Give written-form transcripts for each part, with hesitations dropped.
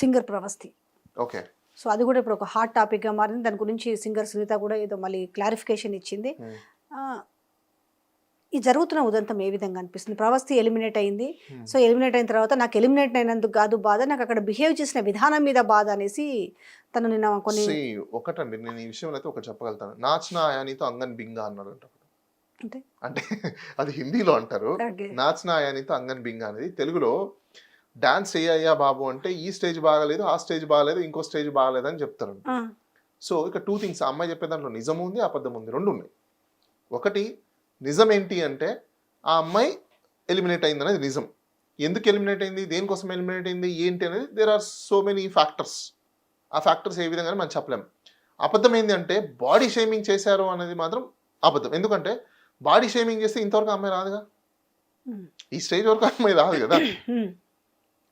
Singer Pravasthi. Okay. So అది కూడా ఇప్పుడు ఒక హాట్ టాపిక్గా మారింది. దాని గురించి సింగర్ సునీత కూడా ఏదో మళ్ళీ క్లారిఫికేషన్ ఇచ్చింది. ఈ జరుగుతున్న ఉదంతం ఏ విధంగా అనిపిస్తుంది? ప్రవస్తి ఎలిమినేట్ అయింది. సో ఎలిమినేట్ అయిన తర్వాత నాకు ఎలిమినేట్ అయినందుకు కాదు బాధ, నాకు అక్కడ బిహేవ్ చేసిన విధానం మీద బాధ అనేసి తను నిన్న కొన్ని ఒకటండి, నేను ఈ విషయంలో అయితే ఒకటి చెప్పగలుగుతాను. నాచ్న ఆయానితో అంగన్ బింగా అన్నాడు అంటే అంటే అది హిందీలో అంటారు. నాచ్న ఆయానితో అంగన్ బింగా అనేది తెలుగులో డాన్స్ చేయ్యా బాబు అంటే ఈ స్టేజ్ బాగాలేదు, ఆ స్టేజ్ బాగాలేదు, ఇంకో స్టేజ్ బాగాలేదు అని చెప్తారు. సో ఇక టూ థింగ్స్, ఆ అమ్మాయి చెప్పే దాంట్లో నిజం ఉంది, అబద్ధం ఉంది, రెండు ఉన్నాయి. ఒకటి నిజం ఏంటి అంటే ఆ అమ్మాయి ఎలిమినేట్ అయింది అనేది నిజం. ఎందుకు ఎలిమినేట్ అయింది, దేనికోసం ఎలిమినేట్ అయింది ఏంటి అనేది there are so many factors. ఆ ఫ్యాక్టర్స్ ఏ విధంగా మనం చెప్పలేం. అబద్ధం ఏంటి అంటే బాడీ షేమింగ్ చేశారు అనేది మాత్రం అబద్ధం. ఎందుకంటే బాడీ షేమింగ్ చేస్తే ఇంతవరకు అమ్మాయి రాదుగా, ఈ స్టేజ్ వరకు అమ్మాయి రాదు కదా.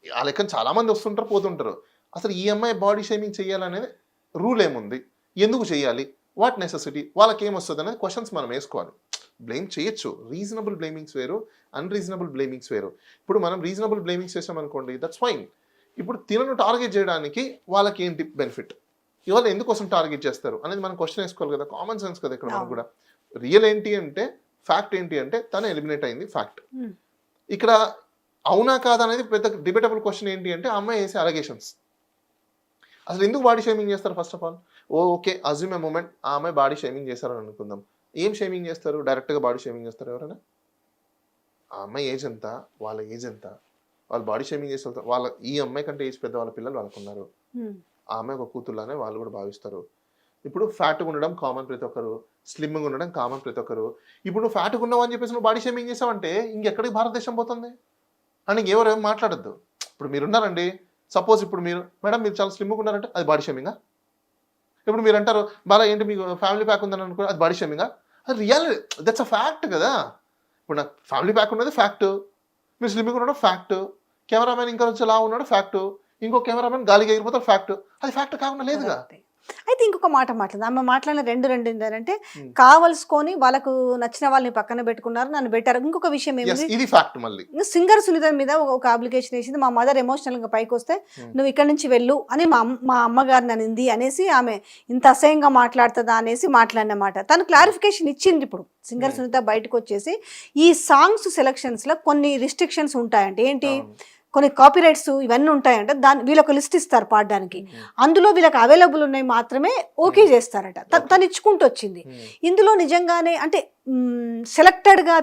ఆ లెక్కన చాలా మంది వస్తుంటారు పోతుంటారు. అసలు ఈ అమ్మాయి బాడీ షేమింగ్ చేయాలనేది రూల్ ఏముంది, ఎందుకు చేయాలి, వాట్ నెసెసిటీ, వాళ్ళకి ఏమొస్తుంది అనేది క్వశ్చన్స్ మనం వేసుకోవాలి. బ్లేమ్ చేయొచ్చు, రీజనబుల్ బ్లేమింగ్స్ వేరు, అన్రీజనబుల్ బ్లేమింగ్స్ వేరు. ఇప్పుడు మనం రీజనబుల్ బ్లేమింగ్స్ చేసామనుకోండి, దట్స్ ఫైన్. ఇప్పుడు తినను టార్గెట్ చేయడానికి వాళ్ళకి ఏంటి బెనిఫిట్, ఇవాళ ఎందుకోసం టార్గెట్ చేస్తారు అనేది మనం క్వశ్చన్ వేసుకోవాలి కదా. కామన్ సెన్స్ కదా ఇక్కడ మనకు కూడా. రియల్ ఏంటి అంటే, ఫ్యాక్ట్ ఏంటి అంటే తను ఎలిమినేట్ అయింది ఫ్యాక్ట్. ఇక్కడ అవునా కాదా అనేది పెద్ద డిబేటబుల్ క్వశ్చన్. ఏంటి అంటే ఆ అమ్మాయి వేసే అలిగేషన్స్. అసలు ఎందుకు బాడీ షేమింగ్ చేస్తారు? First of all okay, assume a moment ఆ అమ్మాయి బాడీ షేమింగ్ చేస్తారని అనుకుందాం. ఏం షేమింగ్ చేస్తారు? డైరెక్ట్గా బాడీ షేమింగ్ చేస్తారు ఎవరైనా? ఆ అమ్మాయి ఏజ్ ఎంత, వాళ్ళ ఏజ్ ఎంత, వాళ్ళు బాడీ షేమింగ్ చేసి వాళ్ళ ఈ అమ్మాయి కంటే ఏజ్ పెద్ద వాళ్ళ పిల్లలు వాళ్ళకున్నారు. ఆ అమ్మాయి ఒక కూతుర్లానే వాళ్ళు కూడా భావిస్తారు. ఇప్పుడు ఫ్యాట్గా ఉండడం కామన్ ప్రతి ఒక్కరు, స్లిమ్గా ఉండడం కామన్ ప్రతి ఒక్కరు. ఇప్పుడు నువ్వు ఫ్యాట్గా ఉన్నావు అని చెప్పేసి నువ్వు బాడీ షేమింగ్ చేసావంటే ఇంకెక్కడికి భారతదేశం పోతుంది అని ఎవరు మాట్లాడద్దు. ఇప్పుడు మీరున్నారండి, సపోజ్ ఇప్పుడు మీరు మేడం మీరు చాలా స్లిమ్గా ఉన్నారంటే అది బాడీ షేమింగా? ఇప్పుడు మీరు అంటారు బాగా ఏంటి మీకు ఫ్యామిలీ ప్యాక్ ఉందని అనుకో, అది బాడీ షేమింగా? అది రియాలిటీ, దట్స్ అ ఫ్యాక్ట్ కదా. ఇప్పుడు నాకు ఫ్యామిలీ ప్యాక్ ఉన్నది ఫ్యాక్ట్, మీరు స్లిమ్గా ఉండడం ఫ్యాక్ట్, కెమెరామెన్ ఇంకా వచ్చి లా ఉన్నాడు ఫ్యాక్ట్, ఇంకో కెమెరామెన్ గాలికి ఎగిరిపోతాడు ఫ్యాక్ట్. అది ఫ్యాక్ట్ కాకుండా లేదుగా. అయితే ఇంకొక మాట మాట్లాడదు ఆమె మాట్లాడిన రెండు ఏంటంటే కావలసుకొని వాళ్ళకు నచ్చిన వాళ్ళని పక్కన పెట్టుకున్నారు, నన్ను పెట్టారు. ఇంకొక విషయం ఇది ఫ్యాక్ట్. మళ్ళీ సింగర్ సునీత మీద ఒక అప్లికేషన్ వేసింది, మా మదర్ ఎమోషనల్ గా పైకి వస్తే నువ్వు ఇక్కడి నుంచి వెళ్ళు అని మా అమ్మగారిని అనింది అనేసి, ఆమె ఇంత అసహ్యంగా మాట్లాడుతుందా అనేసి మాట్లాడినమాట. తను క్లారిఫికేషన్ ఇచ్చింది. ఇప్పుడు సింగర్ సునీత బయటకు వచ్చేసి ఈ సాంగ్స్ సెలక్షన్స్ లో కొన్ని రిస్ట్రిక్షన్స్ ఉంటాయంటే ఏంటి, కొన్ని కాపీరైట్స్ ఇవన్నీ ఉంటాయంట. వీళ్ళొక ఒక లిస్ట్ ఇస్తారు పాడడానికి, అందులో వీళ్ళకి అవైలబుల్ ఉన్నాయి మాత్రమే ఓకే చేస్తారట. తను ఇచ్చుకుంటూ వచ్చింది. ఇందులో నిజంగానే అంటే సెలెక్టెడ్గా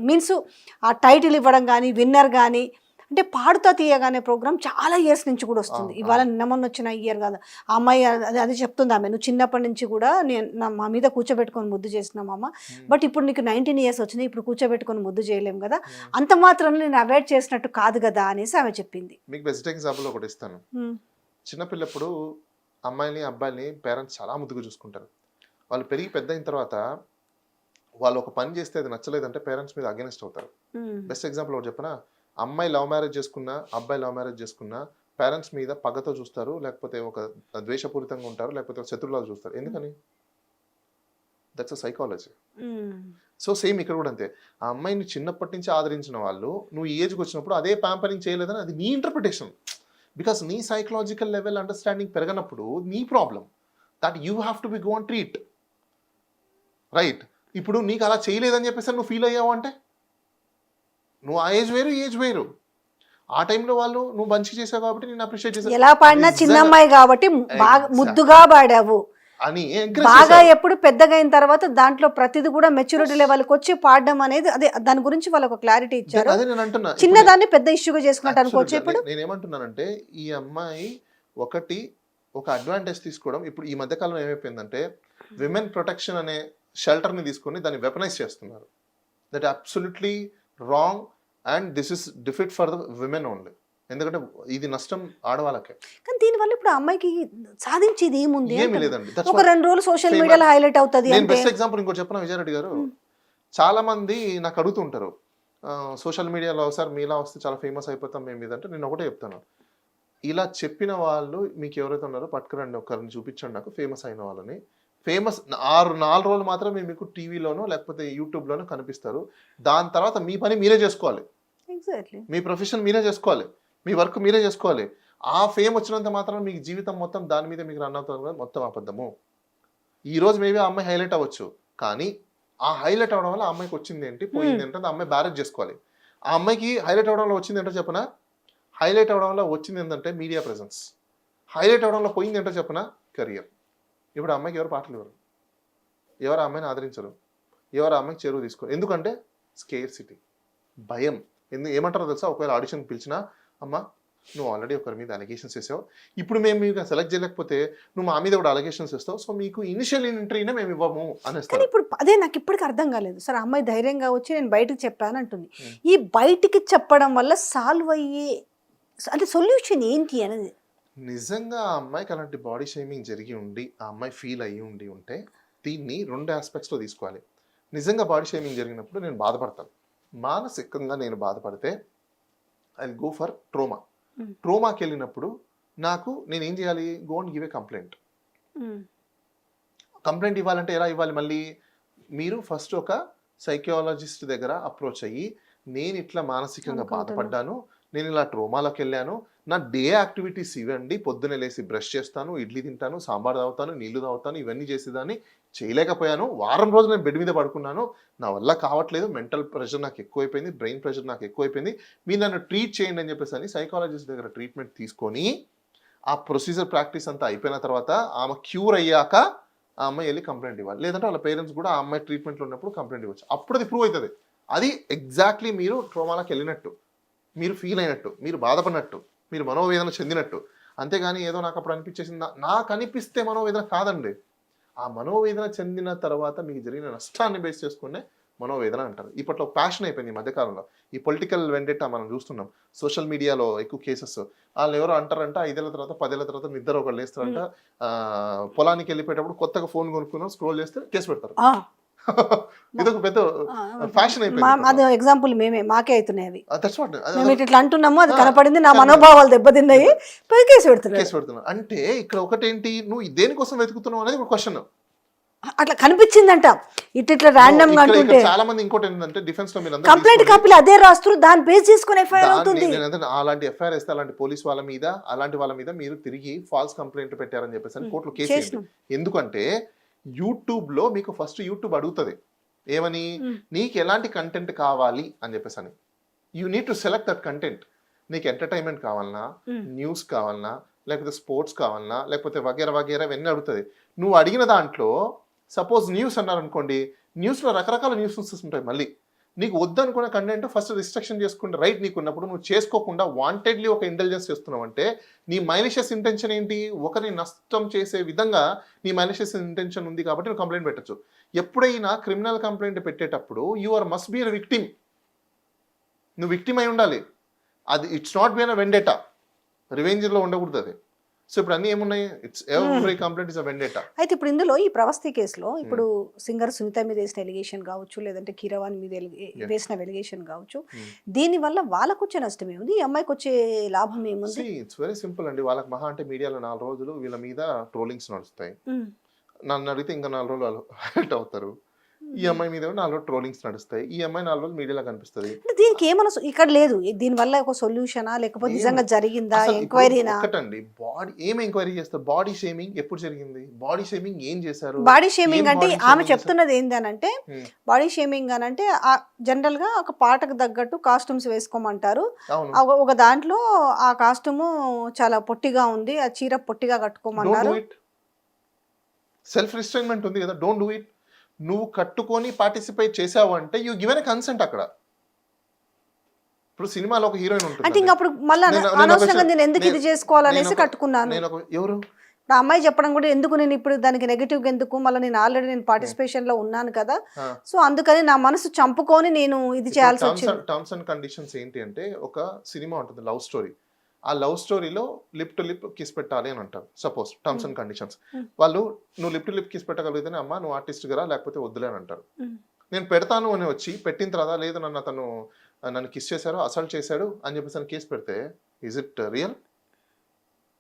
మీన్స్ ఆ టైటిల్ ఇవ్వడం కానీ విన్నర్ కానీ, అంటే పాడుతా తీయగానే ప్రోగ్రామ్ చాలా ఇయర్స్ నుంచి కూడా వస్తుంది. ఇవాళ నిన్న వచ్చిన ఇయర్ కాదు. ఆ అమ్మాయి అది చెప్తుంది, ఆమె నువ్వు చిన్నప్పటి నుంచి కూడా మా మీద కూర్చోబెట్టుకొని ముద్దు చేసినావు అమ్మ, బట్ ఇప్పుడు నీకు 19 years వచ్చినాయి, ఇప్పుడు కూర్చోబెట్టుకొని ముద్దు చేయలేము కదా, అంత మాత్రం నేను అవాయిడ్ చేసినట్టు కాదు కదా అనేసి ఆమె చెప్పింది. మీకు బెస్ట్ ఎగ్జాంపుల్ ఒకటి ఇస్తాను. చిన్నపిల్లప్పుడు అమ్మాయిని అబ్బాయిని పేరెంట్స్ చాలా ముద్దుగా చూసుకుంటారు. వాళ్ళు పెరిగి పెద్ద అయిన తర్వాత వాళ్ళు ఒక పని చేస్తే అది నచ్చలేదంటే పేరెంట్స్ మీద అగెనిస్ట్ అవుతారు. బెస్ట్ ఎగ్జాంపుల్ ఒకటి చెప్పనా, అమ్మాయి లవ్ మ్యారేజ్ చేసుకున్నా అబ్బాయి లవ్ మ్యారేజ్ చేసుకున్నా పేరెంట్స్ మీద పగతో చూస్తారు, లేకపోతే ఒక ద్వేషపూరితంగా ఉంటారు, లేకపోతే శత్రువులాగా చూస్తారు. ఎందుకని? That's a psychology. So same ఇక్కడ కూడా అంతే. ఆ అమ్మాయిని చిన్నప్పటి నుంచి ఆదరించిన వాళ్ళు నువ్వు ఈ ఏజ్కి వచ్చినప్పుడు అదే ప్యాంపరింగ్ చేయలేదని అది నీ ఇంటర్ప్రిటేషన్. బికాస్ నీ సైకలాజికల్ లెవెల్ అండర్స్టాండింగ్ పెరగనప్పుడు నీ problem that you have to be go and treat right. ఇప్పుడు నీకు అలా చేయలేదని చెప్పేసి నువ్వు ఫీల్ అయ్యావు అంటే నువ్వు ఆ ఏజ్ వేరు, ఏజ్ వేరు. ఆ టైంలో వాళ్ళు నువ్వు మంచి చేసావు కాబట్టి నేను అప్రిషియేట్ చేశాను. ఎలా పాడినా చిన్న అమ్మాయి కాబట్టి బాగా ముద్దుగా పాడావు అని బాగా. ఎప్పుడు పెద్దగా అయిన తర్వాత దాంట్లో ప్రతిది కూడా మెచ్యూరిటీ లెవెల్కి వచ్చి పాడడం అనేది అదే, దాని గురించి వాళ్ళు ఒక క్లారిటీ ఇచ్చారు. అదే నేను అంటున్నా, చిన్నదాన్ని పెద్ద ఇష్యూగా చేసుకున్నట్టు అనుకోవచ్చు. ఇప్పుడు నేనేమంటున్నానంటే ఈ అమ్మాయి ఒక అడ్వాంటేజ్ తీసుకోవడం. ఇప్పుడు ఈ మధ్య కాలంలో ఏమైపోయిందంటే విమెన్ ప్రొటెక్షన్ అనే షెల్టర్ ని తీసుకొని దాన్ని వెపనైజ్ చేస్తున్నారు. That absolutely wrong and this is defeat for the women only. ఎందుకంటే ఇది నష్టం ఆడవాళ్ళకే. కానీ దీనివల్ల ఇప్పుడు అమ్మాయికి సాధించేది ఏముంది? ఏమీ లేదండి. ఒక 2 రోజులు సోషల్ మీడియాలో హైలైట్ అవుతుంది. నేను బెస్ట్ ఎగ్జాంపుల్ ఇంకోటి చెప్పిన విజయారెడ్డి గారు, చాలా మంది నాకు అడుగుతుంటారు సోషల్ మీడియాలో, సార్ మీలా వస్తే చాలా ఫేమస్ అయిపోతాం మేము మీద అంటే, నేను ఒకటే చెప్తాను, ఇలా చెప్పిన వాళ్ళు మీకు ఎవరైతే ఉన్నారో పట్టుకురండి, ఒకరిని చూపించండి నాకు ఫేమస్ అయిన వాళ్ళని. ఫేమస్ 4 రోజులు మాత్రమే మీకు టీవీలోనో లేకపోతే యూట్యూబ్లోనో కనిపిస్తారు. దాని తర్వాత మీ పని మీరే చేసుకోవాలి, మీ ప్రొఫెషన్ మీరే చేసుకోవాలి, మీ వర్క్ మీరే చేసుకోవాలి. ఆ ఫేమ్ వచ్చినంత మాత్రం మీకు జీవితం మొత్తం దాని మీద మీకు రన్ అవుతుంది, మొత్తం అబద్ధము. ఈ రోజు మేబీ ఆ అమ్మాయి హైలైట్ అవ్వచ్చు, కానీ ఆ హైలైట్ అవడం వల్ల ఆ అమ్మాయికి వచ్చింది ఏంటి, పోయింది ఏంటంటే ఆ అమ్మాయి బ్యారేజ్ చేసుకోవాలి. ఆ అమ్మాయికి హైలైట్ అవడం వల్ల వచ్చింది ఏంటో చెప్పనా, హైలైట్ అవడం వల్ల వచ్చింది ఏంటంటే మీడియా ప్రెజెన్స్. హైలైట్ అవడం వల్ల పోయింది ఏంటో చెప్పనా, కెరియర్. ఇప్పుడు ఆ అమ్మాయికి ఎవరు పాటలు ఇవ్వరు, ఎవరు ఆ అమ్మాయిని ఆదరించరు, ఎవరు ఆ అమ్మాయికి చేరువు తీసుకోరు. ఎందుకంటే స్కేర్ సిటీ, భయం. ఏమంటారో తెలుసా, ఒకవేళ ఆడిషన్ పిలిచినా, అమ్మ నువ్వు ఆల్రెడీ ఒకరి మీద అలిగేషన్స్ వేసావు, ఇప్పుడు మేము మీకు సెలెక్ట్ చేయలేకపోతే నువ్వు మా మీద కూడా అలిగేషన్స్ వేస్తావు, సో మీకు ఇనిషియల్ ఎంట్రీనే మేము ఇవ్వము కానీ అనేస్తారు. ఇప్పుడు అదే నాకు ఇప్పటికి అర్థం కాలేదు సార్. అమ్మాయి ధైర్యంగా వచ్చి నేను బయటకు చెప్పాను అంటుంది. ఈ బయటికి చెప్పడం వల్ల సాల్వ్ అయ్యే అంటే సొల్యూషన్ ఏంటి అనేది. నిజంగా ఆ అమ్మాయికి అలాంటి బాడీ షేమింగ్ జరిగి ఉండి ఆ అమ్మాయి ఫీల్ అయ్యి ఉంటే దీన్ని 2 ఆస్పెక్ట్స్లో తీసుకోవాలి. నిజంగా బాడీ షేమింగ్ జరిగినప్పుడు నేను బాధపడతాను, మానసికంగా నేను బాధపడితే ఐ గో ఫర్ ట్రోమా. ట్రోమాకి వెళ్ళినప్పుడు నేను ఏం చేయాలి, go and give a complaint. Complaint ఇవ్వాలంటే ఎలా ఇవ్వాలి, మళ్ళీ మీరు ఫస్ట్ ఒక సైకాలజిస్ట్ దగ్గర అప్రోచ్ అయ్యి, నేను ఇట్లా మానసికంగా బాధపడ్డాను, నేను ఇలా ట్రోమాలోకి వెళ్ళాను, నా డే యాక్టివిటీస్ ఇవ్వండి, పొద్దున్నే లేసి బ్రష్ చేస్తాను, ఇడ్లీ తింటాను, సాంబార్ తాగుతాను, నీళ్లు తాగుతాను, ఇవన్నీ చేసేదాన్ని, చేయలేకపోయాను, వారం రోజులు నేను బెడ్ మీద పడుకున్నాను, నా వల్ల కావట్లేదు, మెంటల్ ప్రెషర్ నాకు ఎక్కువైపోయింది, బ్రెయిన్ ప్రెషర్ నాకు ఎక్కువైపోయింది, మీరు నన్ను ట్రీట్ చేయండి అని చెప్పేసి అని సైకాలజిస్ట్ దగ్గర ట్రీట్మెంట్ తీసుకొని ఆ ప్రొసీజర్ ప్రాక్టీస్ అంతా అయిపోయిన తర్వాత ఆమె క్యూర్ అయ్యాక ఆ అమ్మాయి వెళ్ళి కంప్లైంట్ ఇవ్వాలి. లేదంటే వాళ్ళ పేరెంట్స్ కూడా ఆ అమ్మాయి ట్రీట్మెంట్లో ఉన్నప్పుడు కంప్లైంట్ ఇవ్వచ్చు. అప్పుడు అది ప్రూవ్ అవుతుంది, అది ఎగ్జాక్ట్లీ మీరు ట్రోమాలోకి వెళ్ళినట్టు, మీరు ఫీల్ అయినట్టు, మీరు బాధపడినట్టు, మీరు మనోవేదన చెందినట్టు. అంతేగాని ఏదో నాకు అప్పుడు అనిపించేసింది, నాకు అనిపిస్తే మనోవేదన కాదండి. ఆ మనోవేదన చెందిన తర్వాత మీకు జరిగిన నష్టాన్ని బేస్ చేసుకునే మనోవేదన అంటారు. ఇప్పట్లో ప్యాషన్ అయిపోయింది ఈ మధ్యకాలంలో. ఈ పొలిటికల్ వెండెట్టా మనం చూస్తున్నాం సోషల్ మీడియాలో ఎక్కువ కేసెస్. వాళ్ళు ఎవరో అంటారంట 5 ఏళ్ల తర్వాత 10 ఏళ్ల తర్వాత నిద్ర ఒకళ్ళు లేస్తారంట, పొలానికి వెళ్ళిపోయేటప్పుడు కొత్తగా ఫోన్ కొనుక్కున్నాం, స్క్రోల్ చేస్తే కేసు పెడతారు. ఇదొక పెద్ద ఫ్యాషన్ అయిపోయింది. అది ఎగ్జాంపుల్ మాకే అవుతున్నాయి అవి. దట్స్ వాట్ మేము ఇట్లా అంటున్నాము, అది కనపడింది, నా మనోభావాలు దెబ్బతిన్నాయి, కేసు పెడుతున్నారు. అంటే ఇక్కడ ఒకటేంటి, నువ్వు దేనికోసం వెతుకుతున్నావు అనేది ఒక క్వశ్చన్. అట్లా కనిపించిందంట ఇట్లా రాండమ్ గా అంటుంటే. చాలా మంది ఇంకోటి ఏంటంటే డిఫెన్స్ లో మీరు కంప్లైంట్ కాపీలు అదే రాస్తున్నారు, దాన్ని బేస్ చేసుకుని ఎఫ్ఐఆర్ అవుతుంది. అలాంటి ఎఫ్ఐఆర్ వేస్తే అలాంటి పోలీస్ వాళ్ళ మీద, అలాంటి వాళ్ళ మీద మీరు తిరిగి ఫాల్స్ కంప్లైంట్ పెట్టారని చెప్పేసి కోర్టులో కేసు వేయండి. ఎందుకంటే యూట్యూబ్ లో మీకు ఫస్ట్ యూట్యూబ్ అడుగుతుంది ఏమని, నీకు ఎలాంటి కంటెంట్ కావాలి అని చెప్పేసి అని. You need to select that content. నీకు ఎంటర్టైన్మెంట్ కావాలన్నా, న్యూస్ కావాలన్నా, లేకపోతే స్పోర్ట్స్ కావాలన్నా, లేకపోతే వగేరా వగేరా ఇవన్నీ అడుగుతుంది. నువ్వు అడిగిన దాంట్లో సపోజ్ న్యూస్ అన్నారు అనుకోండి, న్యూస్లో రకరకాల న్యూస్ ఉంటాయి. మళ్ళీ నీకు వద్దనుకున్న కంటెంట్ ఫస్ట్ రిస్ట్రిక్షన్ చేసుకుంటే రైట్ నీకు ఉన్నప్పుడు నువ్వు చేసుకోకుండా వాంటెడ్లీ ఒక ఇంటెలిజెన్స్ చేస్తున్నావు అంటే నీ మైలిషియస్ ఇంటెన్షన్ ఏంటి, ఒకరిని నష్టం చేసే విధంగా నీ మైలిషియస్ ఇంటెన్షన్ ఉంది కాబట్టి నువ్వు కంప్లైంట్ పెట్టచ్చు. ఎప్పుడైనా క్రిమినల్ కంప్లైంట్ పెట్టేటప్పుడు you are must be a victim. నువ్వు విక్టిమ్ అయి ఉండాలి. అది it's not be a vendetta, రివెంజ్లో ఉండకూడదు అది. సో ఇప్పుడు అన్ని ఏమున్నాయి, it's every complaint is a vendetta. అయితే ఇప్పుడు ఇందులో ఈ ప్రవస్తి కేసులో ఇప్పుడు సింగర్ సునీత మీద వేసిన ఎలిగేషన్ కావచ్చు, లేదంటే కీరవాణి మీద వేసిన ఎలిగేషన్ కావచ్చు, దీని వల్ల వాళ్ళకు వచ్చే నష్టం ఏముంది, ఈ అమ్మాయికి వచ్చే లాభం ఏముంది? ఇట్స్ వెరీ సింపుల్ అండి. వాళ్ళకి మహా అంటే మీడియాలో 4 రోజులు వీళ్ళ మీద ట్రోలింగ్స్ నడుస్తాయి. నన్ను అడిగితే ఇంకా 4 రోజులు వాళ్ళు హైట్ అవుతారు. ఈ అమ్మాయి మీద 4 రోజులు ట్రోలింగ్స్ నడుస్తాయి. ఈ అమ్మాయి 4 రోజులు మీడియాలో కనిపిస్తుంది. దీనికి ఏమైనా ఇక్కడ లేదు, దీని వల్ల ఒక సొల్యూషనా, లేకపోతే నిజంగా జరిగిందా ఎంక్వైరీనా? ఒకటండి, బాడీ ఏం ఎంక్వైరీ చేస్తారు? బాడీ షేమింగ్ ఎప్పుడు జరిగింది, బాడీ షేమింగ్ ఏం చేశారు? బాడీ షేమింగ్ అంటే ఆమె చెప్తున్నది ఏంటంటే, బాడీ షేమింగ్ అని అంటే జనరల్ గా ఒక పాటకు తగ్గట్టు కాస్ట్యూమ్స్ వేసుకోమంటారు. ఒక దాంట్లో ఆ కాస్ట్యూమ్ చాలా పొట్టిగా ఉంది, ఆ చీర పొట్టిగా కట్టుకోమన్నారు. సెల్ఫ్ రిస్ట్రైన్మెంట్ ఉంది కదా, డోంట్ డూ ఇట్. నువ్వు కట్టుకొని పార్టిసిపేట్ చేసావు అంటే యూ గివెన్ ఎ కన్సెంట్. అక్కడ ఇప్పుడు సినిమాలో ఒక హీరోయిన్ ఉంటుంది అంటే ఇంకా అప్పుడు మళ్ళీ అనవసరంగా నేను ఎందుకు ఇది చేసుకోవాలనేసి కట్టుకున్నాను. ఎవరు నా అమ్మాయి చెప్పడం కూడా ఎందుకు, నేను ఇప్పుడు దానికి నెగిటివ్ ఎందుకు, మళ్ళీ నేను ఆల్రెడీ నేను పార్టిసిపేషన్ లో ఉన్నాను కదా, సో అందుకని నా మనసు చంపుకొని నేను ఇది చేయాల్సి వచ్చింది. టర్మ్స్ అండ్ కండిషన్స్ ఏంటి అంటే, ఒక సినిమా ఉంటుంది లవ్ స్టోరీ, ఆ లవ్ స్టోరీలో లిప్ టు లిప్ కిస్ పెట్టాలి అని అంటారు. సపోజ్ టర్మ్స్ అండ్ కండిషన్స్, వాళ్ళు నువ్వు లిప్ టు లిప్ కిస్ పెట్టగలిగితేనే అమ్మ నువ్వు ఆర్టిస్ట్ గా, లేకపోతే వద్దులే అని అంటారు. నేను పెడతాను అని వచ్చి పెట్టిన తర్వాత లేదు నన్ను కిస్ చేశారు, అసల్ట్ చేశాడు అని చెప్పేసి కేసు పెడితే ఈజ్ ఇట్ రియల్?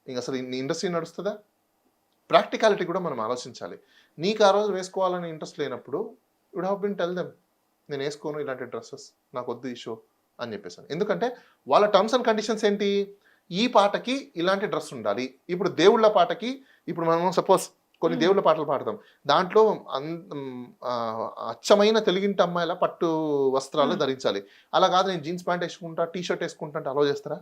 ఇంక అసలు ఇండస్ట్రీ నడుస్తుందా? ప్రాక్టికాలిటీ కూడా మనం ఆలోచించాలి. నీకు ఆ రోజు వేసుకోవాలని ఇంట్రెస్ట్ లేనప్పుడు would have been tell them, నేను వేసుకోను ఇలాంటి డ్రెస్సెస్, నాకు వద్దు ఈ షో అని చెప్పేసాను. ఎందుకంటే వాళ్ళ టర్మ్స్ అండ్ కండిషన్స్ ఏంటి, ఈ పాటకి ఇలాంటి డ్రెస్ ఉండాలి. ఇప్పుడు దేవుళ్ళ పాటకి ఇప్పుడు మనం సపోజ్ కొన్ని దేవుళ్ళ పాటలు పాడతాం, దాంట్లో అచ్చమైన తెలుగింటి అమ్మాయిల పట్టు వస్త్రాలు ధరించాలి. అలా కాదు నేను జీన్స్ ప్యాంట్ వేసుకుంటా టీ షర్ట్ వేసుకుంటా అంటే అలో చేస్తారా?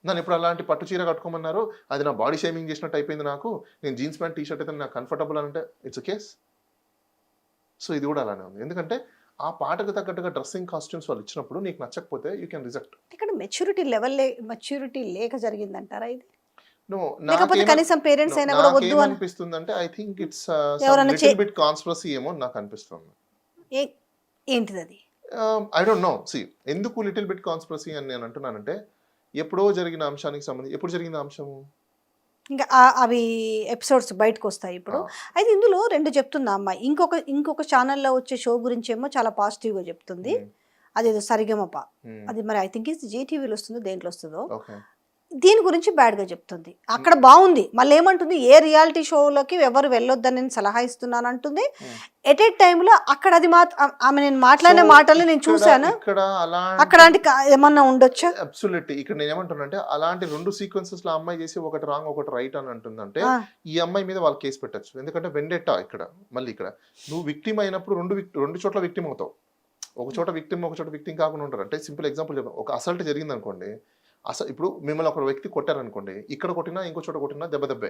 నన్ను ఇప్పుడు అలాంటి పట్టు చీర కట్టుకోమన్నారు, అది నా బాడీ షేమింగ్ చేసినట్టు అయిపోయింది నాకు, నేను జీన్స్ ప్యాంట్ టీ షర్ట్ అయితే నాకు కంఫర్టబుల్ అని అంటే ఇట్స్ కేస్. సో ఇది కూడా అలానే ఉంది. ఎందుకంటే ఆ పాటకు తగ్గట్టుగా డ్రెస్సింగ్ కాస్ట్యూమ్స్ వాళ్ళు ఇచ్చినప్పుడు నీకు నచ్చకపోతే యూ కెన్ రిజెక్ట్. ఇక్కడ మెచ్యూరిటీ లేక జరిగిందంటారా ఇది? నో, లేకపోతే కనీసం పేరెంట్స్ అయినా కూడా వద్దు అని అనిపిస్తుంది అంటే ఐ థింక్ ఇట్స్ ఎవరైనా లిటిల్ బిట్ కాన్స్పిరసీ ఏమో నాకు అనిపిస్తుంది. ఏంటిది అది? I don't know. సి ఎందుకు లిటిల్ బిట్ కాన్స్పిరసీ అని నేను అంటున్నానంటే ఎప్పుడో జరిగిన అంశానికి సంబంధించి, ఎప్పుడు జరిగిన అంశము ఇంకా అవి ఎపిసోడ్స్ బయటకు వస్తాయి ఇప్పుడు. అయితే ఇందులో 2 చెప్తుంది ఆ అమ్మాయి. ఇంకొక ఛానల్లో వచ్చే షో గురించి ఏమో చాలా పాజిటివ్గా చెప్తుంది. అదేదో సరిగమప, అది మరి ఐ థింక్ ఇది జీటీవీలో వస్తుందో దేంట్లో వస్తుందో, దీని గురించి బ్యాడ్గా చెప్తుంది. అక్కడ బాగుంది, మళ్ళీ ఏమంటుంది ఏ రియాలిటీ షోలోకి ఎవరు వెళ్ళొద్దని నేను సలహా ఇస్తున్నాను అంటుంది. ఎట్ ఏ టైంలో అక్కడ అది ఆమె నేను మాట్లాడిన మాటలు నేను చూశాను. అక్కడ ఏమన్నా ఉండొచ్చా? అబ్సల్యూట్లీ. ఇక్కడ నేను ఏమంటున్నానంటే అలాంటి 2 సీక్వెన్సెస్ లో అమ్మాయి చేసి ఒకటి రాంగ్ ఒకటి రైట్ అని అంటుందంటే ఈ అమ్మాయి మీద వాళ్ళు కేసు పెట్టచ్చు. ఎందుకంటే వెండెట్టా ఇక్కడ మళ్ళీ ఇక్కడ నువ్వు విక్టిమ్ అయినప్పుడు రెండు చోట్ల విక్టిమ్ అవుతావు. ఒక చోట విక్టిమ్ ఒక చోట విక్టిమ్ కాకుండా ఉంటారు. అంటే సింపుల్ ఎగ్జాంపుల్ చెప్పాను, ఒక అసల్ట్ జరిగింది అనుకోండి, అసలు ఇప్పుడు మిమ్మల్ని ఒక వ్యక్తి కొట్టారనుకోండి, ఇక్కడ కొట్టినా ఇంకో చోట కొట్టినా దెబ్బే.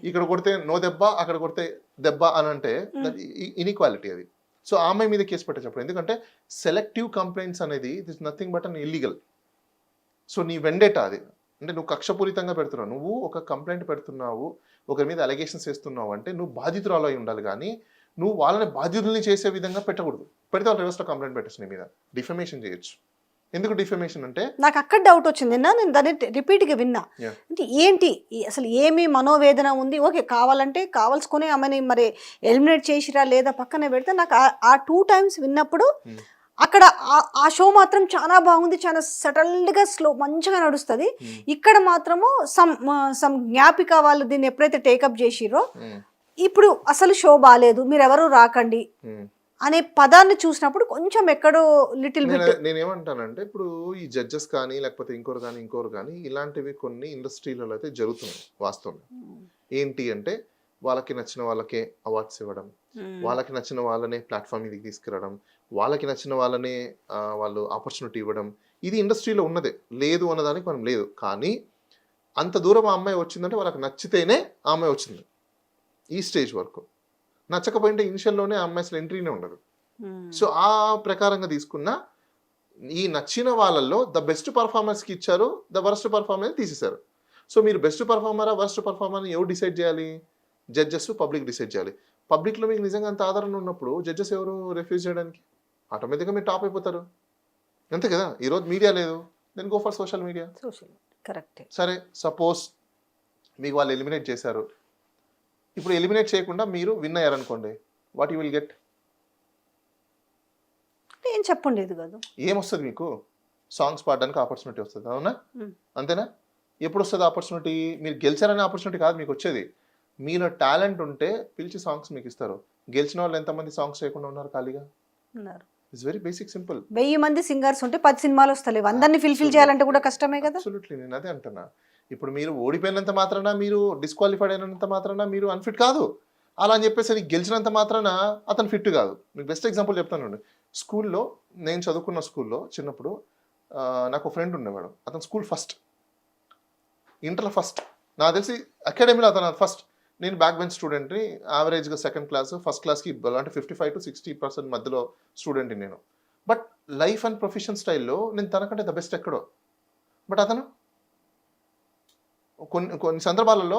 ఇక్కడ కొడితే నో దెబ్బ, అక్కడ కొడితే దెబ్బ అని అంటే ఇన్ఈక్వాలిటీ అది. సో ఆ అమ్మాయి మీద కేసు పెట్టేటప్పుడు, ఎందుకంటే సెలెక్టివ్ కంప్లైంట్స్ అనేది it is nothing but an illegal. So నీ వెండేటా అది, అంటే నువ్వు కక్షపూరితంగా పెడుతున్నావు. నువ్వు ఒక కంప్లైంట్ పెడుతున్నావు, ఒకరి మీద అలిగేషన్స్ వేస్తున్నావు అంటే నువ్వు బాధితురాలు అయి ఉండాలి, కానీ నువ్వు వాళ్ళని బాధితుల్ని చేసే విధంగా పెట్టకూడదు. పెడితే వాళ్ళు రివర్స్లో కంప్లైంట్ పెట్టచ్చు, నీ మీద డిఫమేషన్ చేయొచ్చు. ఎందుకు డిఫమేషన్ అంటే నాకు అక్కడ డౌట్ వచ్చింది. నేను దాన్ని రిపీట్గా విన్నా. అంటే ఏంటి అసలు ఏమి మనోవేదన ఉంది? ఓకే, కావాలంటే కావాల్సుకొని ఆమెని మరి ఎలిమినేట్ చేసిరా లేదా పక్కనే పెడితే, నాకు ఆ 2 times విన్నప్పుడు అక్కడ ఆ షో మాత్రం చాలా బాగుంది, చాలా సటల్గా స్లో మంచిగా నడుస్తుంది. ఇక్కడ మాత్రము సమ్ జ్ఞాపిక వాళ్ళు దీన్ని ఎప్పుడైతే టేకప్ చేసిరో ఇప్పుడు అసలు షో బాగాలేదు, మీరు ఎవరు రాకండి అనే పదాన్ని చూసినప్పుడు కొంచెం ఎక్కడో లిటిల్ బిట్. నేనేమంటానంటే ఇప్పుడు ఈ జడ్జెస్ కానీ లేకపోతే ఇంకోరు కానీ ఇలాంటివి కొన్ని ఇండస్ట్రీలలో అయితే జరుగుతున్నాయి వాస్తవం. ఏంటి అంటే వాళ్ళకి నచ్చిన వాళ్ళకే అవార్డ్స్ ఇవ్వడం, వాళ్ళకి నచ్చిన వాళ్ళనే ప్లాట్ఫామ్ మీదకి తీసుకురావడం, వాళ్ళకి నచ్చిన వాళ్ళనే వాళ్ళు ఆపర్చునిటీ ఇవ్వడం. ఇది ఇండస్ట్రీలో ఉన్నదే, లేదు అన్నదానికి మనం లేదు. కానీ అంత దూరం ఆ అమ్మాయి వచ్చిందంటే వాళ్ళకి నచ్చితేనే ఆ అమ్మాయి వచ్చింది ఈ స్టేజ్ వరకు. నచ్చకపోయింటే ఇనిషియల్లోనే ఆ అమ్మాయి అసలు ఎంట్రీనే ఉండదు. సో ఆ ప్రకారంగా తీసుకున్న ఈ నచ్చిన వాళ్ళల్లో ద బెస్ట్ పర్ఫార్మెన్స్కి ఇచ్చారు, ద వర్స్ట్ పర్ఫార్మెన్స్ తీసేశారు. సో మీరు బెస్ట్ పర్ఫార్మరా వర్స్ట్ పర్ఫార్మర్ ఎవరు డిసైడ్ చేయాలి? జడ్జెస్, పబ్లిక్ డిసైడ్ చేయాలి. పబ్లిక్లో మీకు నిజంగా అంత ఆదరణ ఉన్నప్పుడు జడ్జెస్ ఎవరు రిఫ్యూజ్ చేయడానికి? ఆటోమేటిక్గా మీరు టాప్ అయిపోతారు, అంతే కదా. ఈరోజు మీడియా లేదు, then go for social media. Correct. సరే, సపోజ్ మీకు వాళ్ళు ఎలిమినేట్ చేశారు, ఇప్పుడు ఎలిమినేట్ చేయకుండా మీరు విన్ అయ్యారనుకోండి, వాట్ యూ విల్ గెట్? ఏం చెప్పండి కదా, ఏమొస్తుంది మీకు? సాంగ్స్ పాడడానికి ఆపర్చునిటీ వస్తుంది, అవునా? అంతేనా? ఎప్పుడు వస్తుంది ఆపర్చునిటీ? మీరు గెలిచారనే ఆపర్చునిటీ కాదు మీకు వచ్చేది. మీలో టాలెంట్ ఉంటే పిలిచి సాంగ్స్ మీకు ఇస్తారు. గెలిచిన వాళ్ళు ఎంతమంది సాంగ్స్ చేయకుండా ఉన్నారు ఖాళీగా? It's very basic, simple. 1000 మంది సింగర్స్ ఉంటే 10 సినిమాలు వస్తాయి, అందరినీ ఫిల్ఫిల్ చేయాలంటే కూడా కష్టమే కదా. అబ్సల్యూట్లీ, నేను అదే అంటున్నా. ఇప్పుడు మీరు ఓడిపోయినంత మాత్రాన, మీరు డిస్క్వాలిఫైడ్ అయినంత మాత్రాన మీరు అన్ఫిట్ కాదు. అలా అని చెప్పేసి గెలిచినంత మాత్రాన అతను ఫిట్ కాదు. మీకు బెస్ట్ ఎగ్జాంపుల్ చెప్తానండి. స్కూల్లో, నేను చదువుకున్న స్కూల్లో చిన్నప్పుడు నాకు ఫ్రెండ్ ఉండేవాడు. అతను స్కూల్ ఫస్ట్, ఇంటర్లో ఫస్ట్, నాకు తెలిసి అకాడమీలో అతను ఫస్ట్. నేను బ్యాక్ బెంచ్ స్టూడెంట్ని, యావరేజ్గా సెకండ్ క్లాస్, ఫస్ట్ క్లాస్కి అంటే 55 to 60% మధ్యలో స్టూడెంట్ని నేను. బట్ లైఫ్ అండ్ ప్రొఫెషన్ స్టైల్లో నేను తనకంటే ద బెస్ట్ ఎక్కడో. బట్ అతను కొన్ని సందర్భాలలో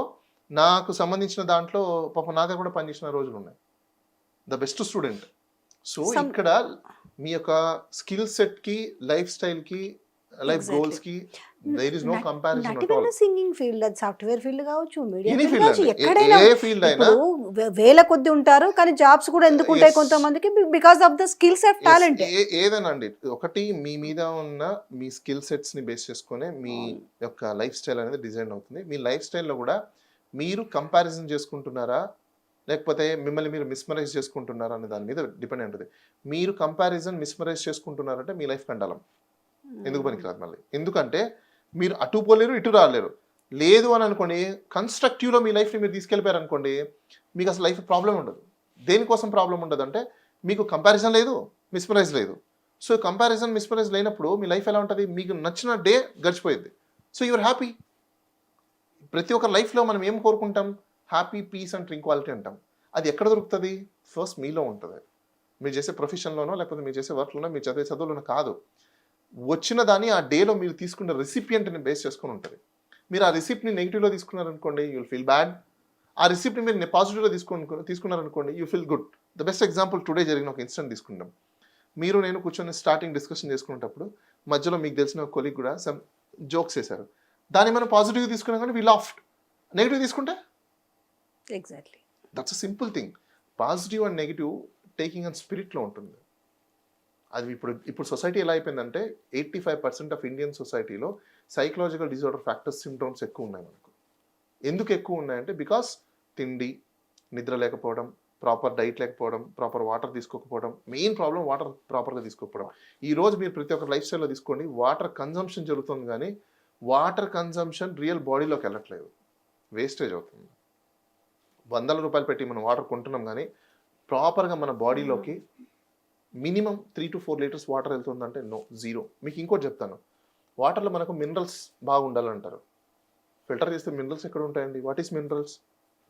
నాకు సంబంధించిన దాంట్లో పాపం నా దగ్గర కూడా పనిచేసిన రోజులు ఉన్నాయి. The best student. సో ఇక్కడ మీ యొక్క స్కిల్ సెట్కి, లైఫ్ స్టైల్కి, లైఫ్ గోల్స్కి there is no comparison at all. Singing field, అది సాఫ్ట్వేర్ ఫీల్డ్ కావచ్చు, మీడియా Any ఫీల్డ్ field కావచ్చు, అండి. ఎక్కడైనా ఏ ఫీల్డ్ అయినా వేల కొద్ది ఉంటారు, కానీ జాబ్స్ కూడా ఎందుకు ఉంటాయి కొంతమందికి? Because of the skill set, talent. ఏదేనండి, ఒకటి మీ మీద ఉన్న మీ స్కిల్ సెట్స్ ని బేస్ చేసుకునే మీ యొక్క లైఫ్ స్టైల్ అనేది డిజైన్ అవుతుంది. మీ లైఫ్ స్టైల్లో కూడా మీరు కంపారిజన్ చేసుకుంటున్నారా, లేకపోతే మిమ్మల్ని మీరు మిస్మరైజ్ చేసుకుంటున్నారా అనే దాని మీద డిపెండ్ ఉంటుంది. మీరు కంపారిజన్, మిస్మరైజ్ చేసుకుంటున్నారంటే మీ లైఫ్ కండాలం, ఎందుకు పనికిరాదు మళ్ళీ. ఎందుకంటే మీరు అటు పోలేరు ఇటు రాలేరు. లేదు అని అనుకోండి, కన్స్ట్రక్టివ్లో మీ లైఫ్ని మీరు తీసుకెళ్ళిపోయారు అనుకోండి, మీకు అసలు లైఫ్ ప్రాబ్లం ఉండదు. దేనికోసం ప్రాబ్లం ఉండదు అంటే మీకు కంపారిజన్ లేదు, మిస్మరైజ్ లేదు. సో కంపారిజన్ మిస్మరైజ్ లేనప్పుడు మీ లైఫ్ ఎలా ఉంటుంది, మీకు నచ్చిన డే గడిచిపోయింది. So you're happy. ప్రతి ఒక్క లైఫ్లో మనం ఏం కోరుకుంటాం, హ్యాపీ, పీస్ అండ్ ట్రింక్వాలిటీ అంటాం. అది ఎక్కడ దొరుకుతుంది, ఫస్ట్ మీలో ఉంటుంది. మీరు చేసే ప్రొఫెషన్లోనో లేకపోతే మీరు చేసే వర్క్లోనో మీరు చదివే చదువులోనో కాదు. వచ్చిన దాన్ని ఆ డేలో మీరు తీసుకున్న రెసిపియంట్ని బేస్ చేసుకుని ఉంటుంది. మీరు ఆ రిసిప్ట్ని నెగిటివ్లో తీసుకున్నారనుకోండి, యూల్ ఫీల్ బ్యాడ్. ఆ రిసిప్ట్ని మీరు పాజిటివ్లో తీసుకున్నారనుకోండి, you feel good. The best example today జరిగిన ఒక ఇన్సిడెంట్ తీసుకుంటాం. మీరు నేను కూర్చొని స్టార్టింగ్ డిస్కషన్ చేసుకునేటప్పుడు మధ్యలో మీకు తెలిసిన ఒక కొలీగ్ కూడా సమ్ జోక్స్ చేశారు. దాన్ని మనం పాజిటివ్గా తీసుకున్నాం కానీ వీ లాఫ్డ్. నెగిటివ్ తీసుకుంటే exactly that's a simple thing. Positive and negative taking and స్పిరిట్లో ఉంటుంది. అది ఇప్పుడు సొసైటీ ఎలా అయిపోయిందంటే 85% ఆఫ్ ఇండియన్ సొసైటీలో సైకలాజికల్ డిజార్డర్ ఫ్యాక్టర్స్, సిమ్టమ్స్ ఎక్కువ ఉన్నాయి మనకు. ఎందుకు ఎక్కువ ఉన్నాయంటే బికాస్ తిండి, నిద్ర లేకపోవడం, ప్రాపర్ డైట్ లేకపోవడం, ప్రాపర్ వాటర్ తీసుకోకపోవడం. మెయిన్ ప్రాబ్లం వాటర్ ప్రాపర్గా తీసుకోకపోవడం. ఈరోజు మీరు ప్రతి ఒక్క లైఫ్ స్టైల్లో తీసుకోండి, వాటర్ కన్జంప్షన్ జరుగుతుంది కానీ వాటర్ కన్జంప్షన్ రియల్ బాడీలోకి వెళ్ళట్లేదు, వేస్టేజ్ అవుతుంది. 100 రూపాయలు పెట్టి మనం వాటర్ కొంటున్నాం కానీ ప్రాపర్గా మన బాడీలోకి మినిమం 3 to 4 లీటర్స్ వాటర్ వెళ్తుందంటే నో, జీరో. మీకు ఇంకోటి చెప్తాను, వాటర్లో మనకు మినరల్స్ బాగా ఉండాలంటారు. ఫిల్టర్ చేస్తే మినరల్స్ ఎక్కడ ఉంటాయండి? What is minerals?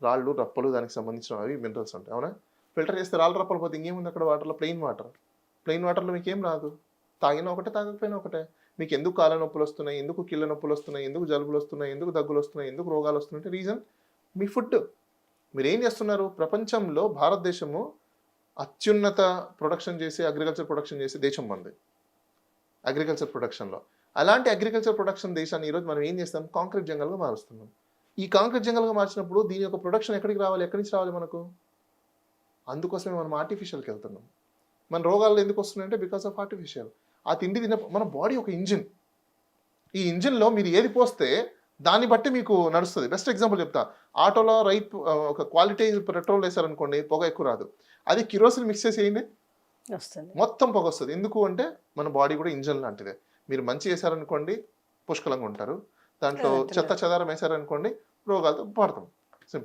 రాళ్ళు, రప్పలు, దానికి సంబంధించినవి మినరల్స్ ఉంటాయి, అవునా? ఫిల్టర్ చేస్తే రాళ్ళు, రప్పలు పోతే ఇంకేముంది అక్కడ వాటర్లో? Plain water. ప్లెయిన్ వాటర్లో మీకు ఏం రాదు. తాగినా ఒకటే, తాగకపోయినా ఒకటే. మీకు ఎందుకు కాళ్ళ నొప్పులు వస్తున్నాయి, ఎందుకు కీళ్ళ నొప్పులు వస్తున్నాయి, ఎందుకు జలుబులు వస్తున్నాయి, ఎందుకు దగ్గులు వస్తున్నాయి, ఎందుకు రోగాలు వస్తున్నాయి అంటే రీజన్ మీ ఫుడ్. మీరు ఏం చేస్తున్నారు? ప్రపంచంలో భారతదేశము అత్యున్నత ప్రొడక్షన్ చేసే, అగ్రికల్చర్ ప్రొడక్షన్ చేసే దేశం మనది, అగ్రికల్చర్ ప్రొడక్షన్లో. అలాంటి అగ్రికల్చర్ ప్రొడక్షన్ దేశాన్ని ఈరోజు మనం ఏం చేస్తాం, కాంక్రీట్ జంగల్గా మారుస్తున్నాం. ఈ కాంక్రీట్ జంగల్గా మార్చినప్పుడు దీని యొక్క ప్రొడక్షన్ ఎక్కడికి రావాలి, ఎక్కడి నుంచి రావాలి మనకు? అందుకోసమే మనం ఆర్టిఫిషియల్కి వెళ్తున్నాం. మన రోగాలు ఎందుకు వస్తున్నాయంటే బికాస్ ఆఫ్ ఆర్టిఫిషియల్. ఆ తిండి మన బాడీ ఒక ఇంజిన్. ఈ ఇంజిన్లో మీరు ఏది పోస్తే దాన్ని బట్టి మీకు నడుస్తుంది. బెస్ట్ ఎగ్జాంపుల్ చెప్తా, ఆటోలో ఒక క్వాలిటీ పెట్రోల్ వేసారనుకోండి, పొగ ఎక్కువ రాదు. అది కిరోసిన్ మిక్స్ చేసి వేయండి, మొత్తం పొగ వస్తుంది. ఎందుకు అంటే మన బాడీ కూడా ఇంజిన్ లాంటిదే. మీరు మంచి వేసారనుకోండి పుష్కలంగా ఉంటారు, దాంట్లో చెత్త చెదారం వేసారనుకోండి రోగాలతో పడతాం.